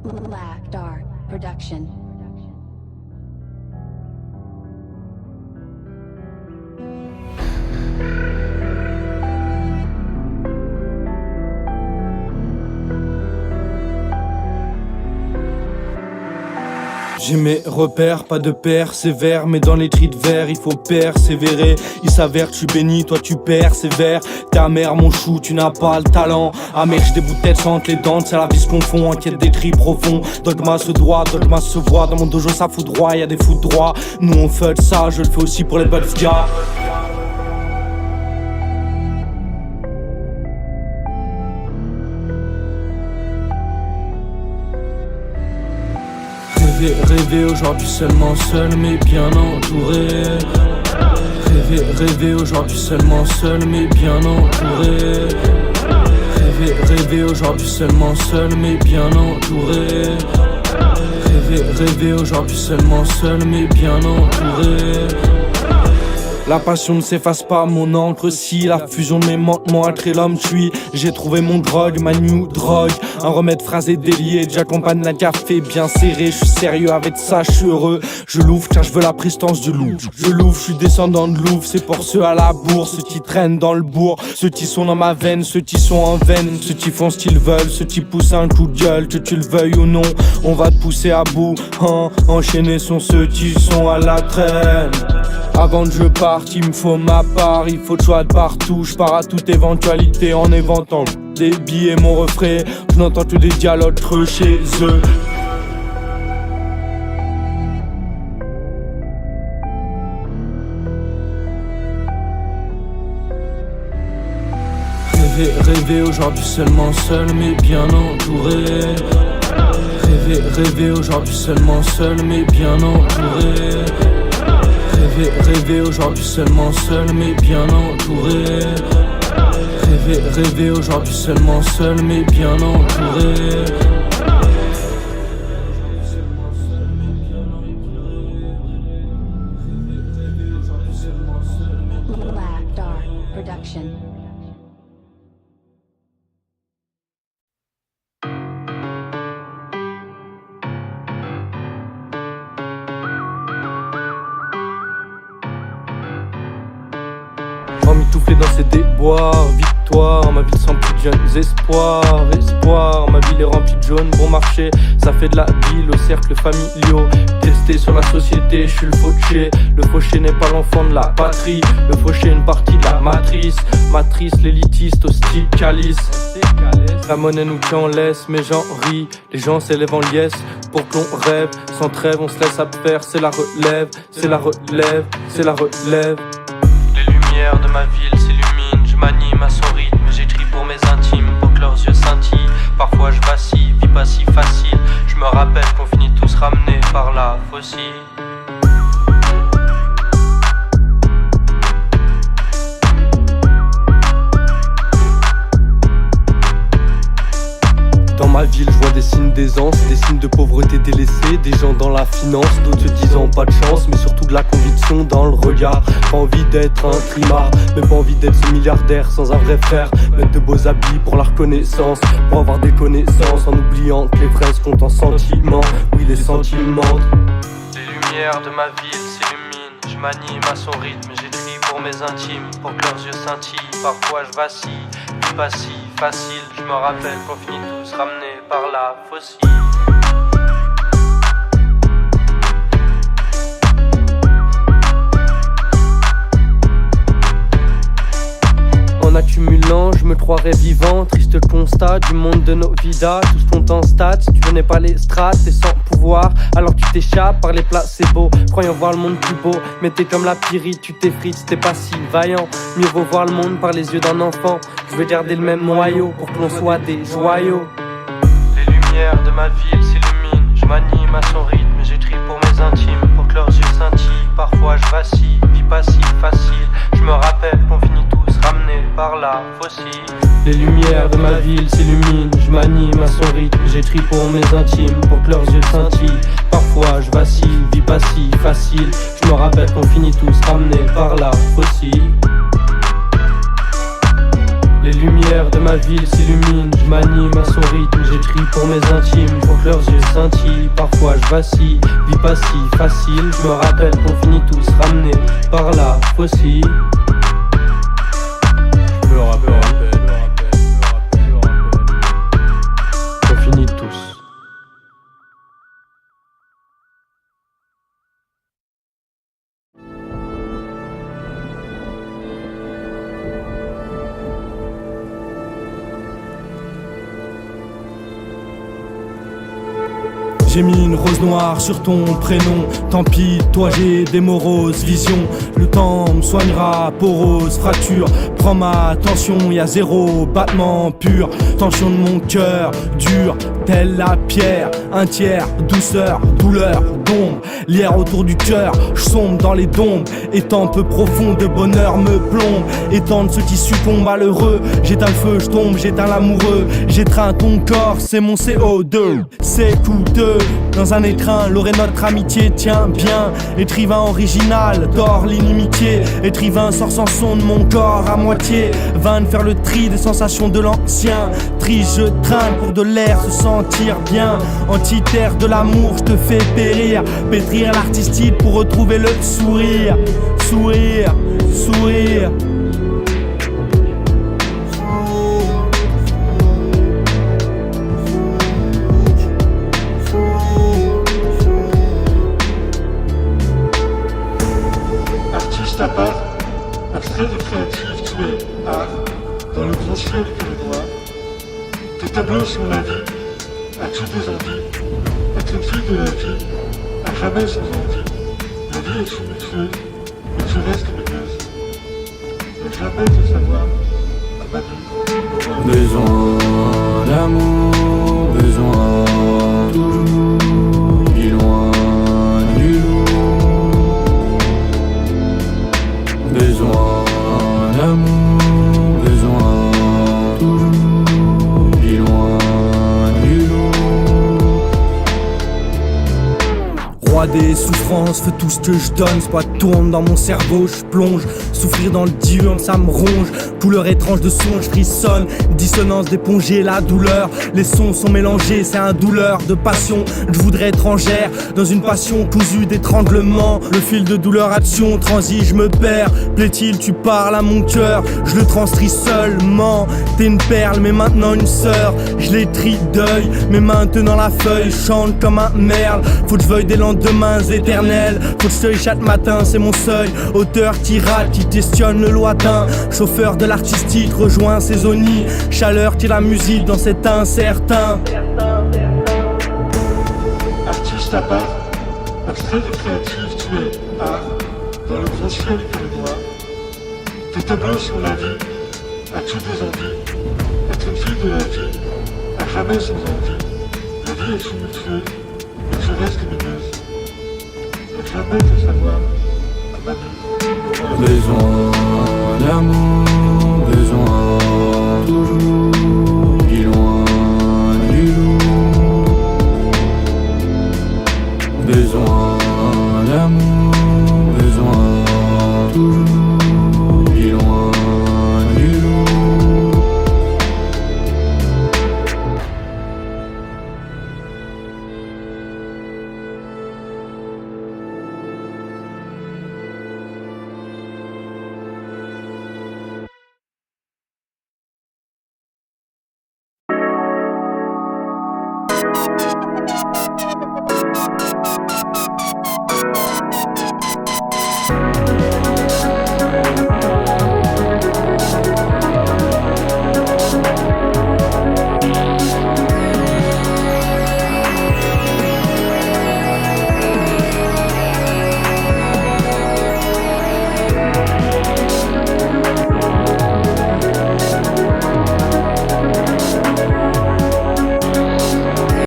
Black Dark Production. J'ai mes repères, pas de persévère, mais dans les tris de verre, il faut persévérer. Il s'avère que je suis béni, toi tu persévères. Ta mère, mon chou, tu n'as pas le talent. Amer, j'ai des bouts de tête entre les dents, c'est la vie se confond, inquiète des tris profonds. Dogma se doit, dogma se voit, dans mon dojo ça fout droit, y'a des fous de droit. Nous on fait ça, je le fais aussi pour les buds gars. Rêver aujourd'hui seulement seul mais bien entouré. Rêver aujourd'hui seulement seul mais bien entouré. Rêver aujourd'hui seulement seul mais bien entouré. Rêver aujourd'hui seulement seul mais bien entouré. La passion ne s'efface pas, mon encre si la fusion de mes mentements a créé l'homme suis. J'ai trouvé mon drogue, ma new drogue. Un remède phrasé délié, j'accompagne la café bien serré. Je suis sérieux avec ça, je suis heureux. Je l'ouvre car je veux la prestance du loup. Je l'ouvre, je suis descendant de Louvre. C'est pour ceux à la bourse, ceux qui traînent dans le bourg. Ceux qui sont dans ma veine, ceux qui sont en veine. Ceux qui font ce qu'ils veulent, ceux qui poussent un coup de gueule. Que tu le veuilles ou non, on va te pousser à bout. Enchaînés sont ceux qui sont à la traîne. Avant que je parte, il me faut ma part, il faut de choix de partout. Je pars à toute éventualité en éventant des billets, mon refrain. Je n'entends que des dialogues creux chez eux. Rêver aujourd'hui seulement seul mais bien entouré. Rêver aujourd'hui seulement seul mais bien entouré. Rêver aujourd'hui seulement seul mais bien entouré. Rêver aujourd'hui seulement seul mais bien entouré. Black Dark Production. Emmitouflé dans ces déboires, victoire, ma ville sans plus de jeunes espoir, ma ville est remplie de jaunes, bon marché, ça fait de la ville au cercle familiaux. Testé sur la société, je suis le fauché. Le fauché n'est pas l'enfant de la patrie, le fauché est une partie de la matrice. Matrice, l'élitiste, hostile, calice. La monnaie nous tient en laisse, mais j'en ris. Les gens s'élèvent en liesse pour qu'on rêve. Sans trêve, on se laisse à faire, c'est la relève, c'est la relève, c'est la relève. Les lumières de ma ville s'illuminent, je m'anime à son rythme, j'écris pour mes intimes, pour que leurs yeux scintillent. Parfois je vacille, vie pas si facile, je me rappelle qu'on finit tous ramenés par la fossile. Dans ma ville, je vois des signes d'aisance, des signes de pauvreté délaissée, des gens dans la finance, d'autres se disant pas de chance, mais surtout de la conviction dans le regard. Pas envie d'être un trimard, mais pas envie d'être ce milliardaire sans un vrai frère. Mettre de beaux habits pour la reconnaissance, pour avoir des connaissances, en oubliant que les vrais se comptent en sentiments. Oui, les sentiments. Les lumières de ma ville s'illuminent, je m'anime à son rythme, j'écris pour mes intimes, pour que leurs yeux scintillent. Parfois je vacille, vie pas si facile, je me rappelle qu'on finit tous ramenés par la fossile. En accumulant, je me croirais vivant. Triste constat du monde de nos vidas. Tous comptent en stats, tu connais pas les strates. T'es sans pouvoir, alors tu t'échappes par les placebos. Croyant voir le monde plus beau, mais t'es comme la pyrite. Tu t'effrites, t'es pas si vaillant. Mieux vaut voir le monde par les yeux d'un enfant. Je veux garder le même noyau pour que l'on soit des joyaux. Les lumières de ma ville s'illuminent, je m'anime à son rythme. J'écris pour mes intimes, pour que leurs yeux scintillent. Parfois je vacille, vie pas si facile. Je me rappelle qu'on finit tous ramenés par la fossile. Les lumières de ma ville s'illuminent, je m'anime à son rythme. J'écris pour mes intimes, pour que leurs yeux scintillent. Parfois je vacille, vie pas si facile. Je me rappelle qu'on finit tous ramenés par la fossile. Les lumières de ma ville s'illuminent, je m'anime à son rythme, j'écris pour mes intimes, pour que leurs yeux scintillent. Parfois je vacille, vie pas si facile, je me rappelle qu'on finit tous ramenés par la faucille. Je me rappelle qu'on finit tous. J'ai mis une rose noire sur ton prénom. Tant pis, toi j'ai des moroses visions. Le temps me soignera, porose, fracture. Prends ma tension, y'a zéro battement pur. Tension de mon cœur, dure, telle la pierre. Un tiers, douceur, douleur, d'ombre. Lierre autour du cœur, j'sombre dans les dombes. Étant peu profond de bonheur me plombe. Étant de ceux qui succombent malheureux. J'éteins le feu, j'tombe, j'éteins l'amoureux. J'étreins ton corps, c'est mon CO2. C'est coûteux. Dans un écrin, l'aurait notre amitié tient bien. Écrivain original, dort l'inimitié. Écrivain sort sans son de mon corps à moitié. Va de faire le tri des sensations de l'ancien. Tri, je traîne pour de l'air, se sentir bien. Antithère de l'amour, je te fais périr. Pétrir l'artistique pour retrouver le sourire. Sourire, sourire. Ta part, abstrait de créatif, tu es art, dans le grand ciel que le noir. Tes tableaux sont la vie, as-tu des envies? Être une fille de la vie, à jamais sans envie. La vie est tumultueuse, mais tu restes lumineuse. Ne jamais te savoir, à ma vie. Besoin d'amour, besoin toujours, ni loin ni loin. Besoin d'amour, besoin toujours, ni loin ni loin. Roi des souffrances, fais tout ce que je donne, soit tourne dans mon cerveau, je plonge. Souffrir dans le diurne, ça me ronge. Couleur étrange de son, je frissonne. Dissonance d'éponger la douleur. Les sons sont mélangés, c'est un douleur de passion. Je voudrais étrangère, dans une passion cousue d'étranglement. Le fil de douleur, action, transi, je me perds. Plaît-il, tu parles à mon cœur. Je le transcris seulement. T'es une perle, mais maintenant une sœur. Je l'étris deuil, mes mains tenant la feuille. Chante comme un merle. Faut que je veuille des lendemains éternels. Faut que je te chaque matin, c'est mon seuil. Auteur qui rate, qui questionne le lointain. Chauffeur de l'artistique, rejoint ses zonies. Chaleur qui la musique dans cet incertain. Artiste à part, abstrait de créatif, tu es art, dans le grand ciel que le noir. Tes tableaux sont la vie, as-tu des envies? Être une fille de la vie, à jamais sans envie. La vie est tumultueuse, mais tu restes lumineuse. Ne jamais te savoir, à ma vie. Besoin d'amour, besoin toujours, ni loin ni loin. Besoin d'amour, besoin toujours, ni loin ni loin.